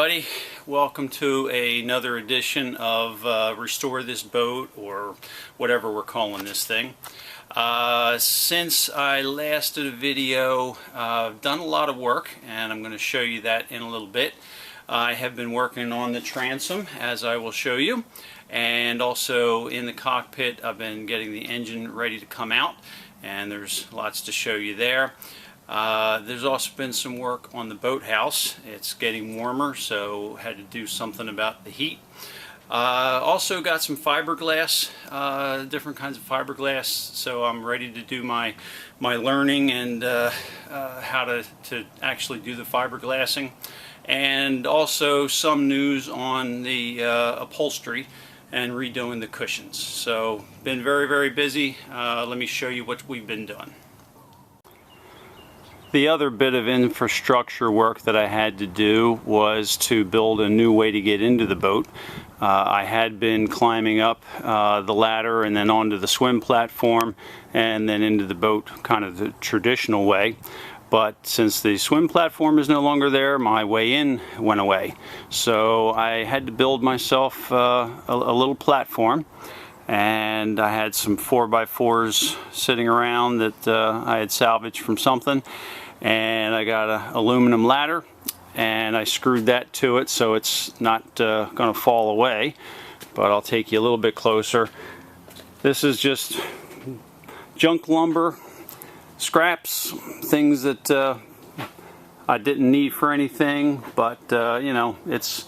everybody, welcome to another edition of Restore This Boat, or whatever we're calling this thing. Since I last did a video, I've done a lot of work, and I'm going to show you that in a little bit. I have been working on the transom, as I will show you, and also in the cockpit I've been getting the engine ready to come out, and there's lots to show you there. There's also been some work on the boathouse. It's getting warmer, so had to do something about the heat. Also got some fiberglass, different kinds of fiberglass, so I'm ready to do my learning and how to actually do the fiberglassing. And also some news on the upholstery and redoing the cushions. So been very busy. Let me show you what we've been doing. The other bit of infrastructure work that I had to do was to build a new way to get into the boat. I had been climbing up the ladder and then onto the swim platform and then into the boat kind of the traditional way. But since the swim platform is no longer there, my way in went away. So I had to build myself a little platform. And I had some 4x4s sitting around that I had salvaged from something, and I got an aluminum ladder and I screwed that to it so it's not going to fall away. But I'll take you a little bit closer. This is just junk lumber, scraps, things that I didn't need for anything, but you know, it's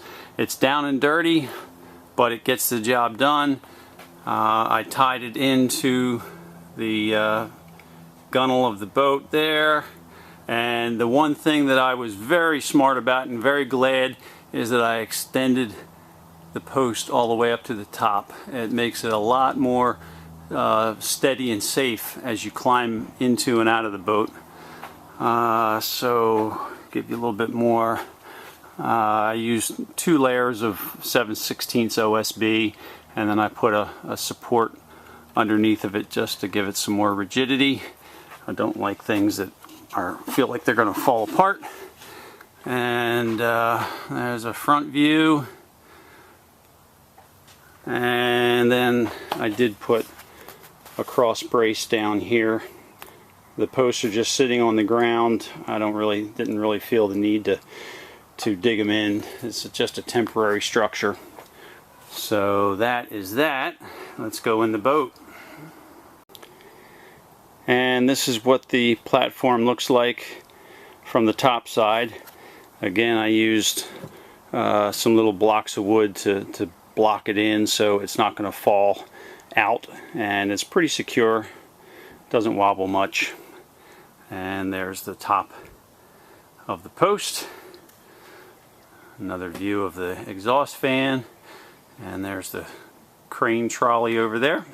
down and dirty, but it gets the job done. I tied it into the gunnel of the boat there, and the one thing that I was very smart about and very glad is that I extended the post all the way up to the top. It makes it a lot more steady and safe as you climb into and out of the boat. So give you a little bit more. I used 2 layers of 7/16 OSB, and then I put a support underneath of it just to give it some more rigidity. I don't like things that feel like they're going to fall apart. And there's a front view. And then I did put a cross brace down here. The posts are just sitting on the ground. I didn't really feel the need to dig them in. It's just a temporary structure. So that is that. Let's go in the boat. And this is what the platform looks like from the top side. Again, I used some little blocks of wood to block it in so it's not going to fall out, and it's pretty secure, doesn't wobble much. And there's the top of the post. Another view of the exhaust fan. And there's the crane trolley over there.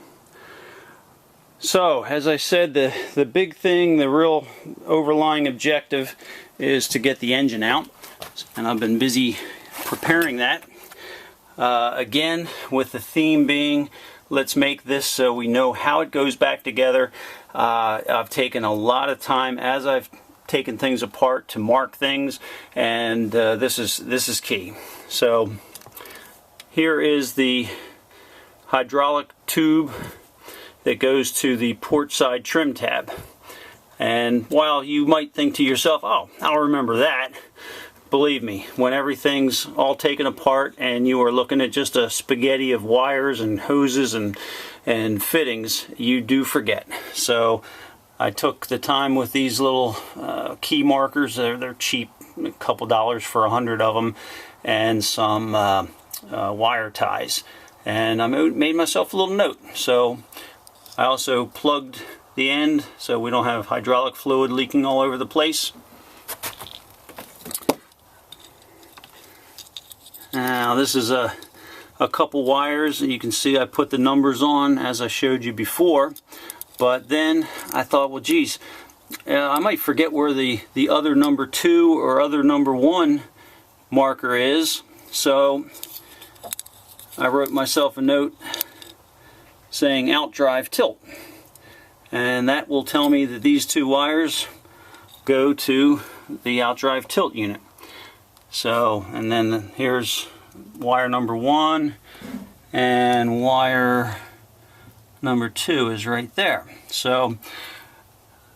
So, as I said, the big thing, the real overlying objective is to get the engine out. And I've been busy preparing that. Again, with the theme being, let's make this so we know how it goes back together. I've taken a lot of time as I've taken things apart to mark things, and this is key. So here is the hydraulic tube that goes to the port side trim tab. And while you might think to yourself, oh, I'll remember that, believe me, when everything's all taken apart and you are looking at just a spaghetti of wires and hoses and fittings, you do forget. So I took the time with these little key markers. They're cheap, a couple dollars for 100 of them, and some wire ties, and I made myself a little note. So I also plugged the end so we don't have hydraulic fluid leaking all over the place. Now this is a couple wires, and you can see I put the numbers on as I showed you before, but then I thought, well geez, I might forget where the other number 2 or other number 1 marker is, so I wrote myself a note saying outdrive tilt, and that will tell me that these 2 wires go to the outdrive tilt unit. So, and then here's wire number 1, and wire number 2 is right there. So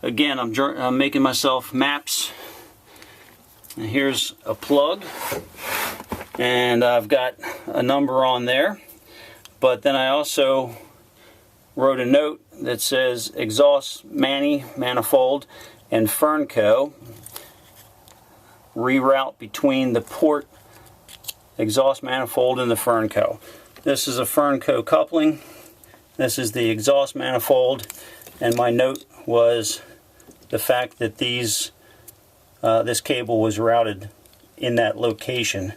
again, I'm making myself maps, and here's a plug, and I've got a number on there, but then I also wrote a note that says exhaust manifold and Fernco, reroute between the port exhaust manifold and the Fernco. This is a Fernco coupling, this is the exhaust manifold, and my note was the fact that this cable was routed in that location.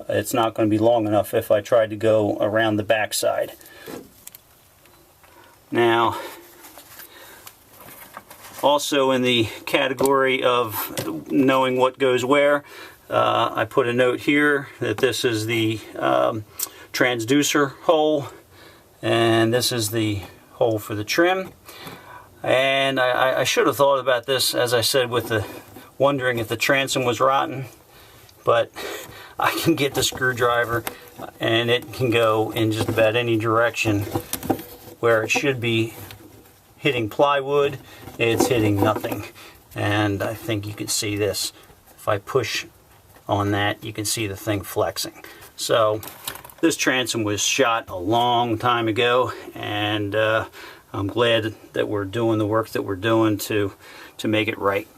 It's not going to be long enough if I tried to go around the backside. Now, also in the category of knowing what goes where, I put a note here that this is the transducer hole, and this is the hole for the trim. And I should have thought about this, as I said, with the wondering if the transom was rotten, but I can get the screwdriver and it can go in just about any direction. Where it should be hitting plywood, it's hitting nothing. And I think you can see this. If I push on that, you can see the thing flexing. So this transom was shot a long time ago, and I'm glad that we're doing the work that we're doing to make it right.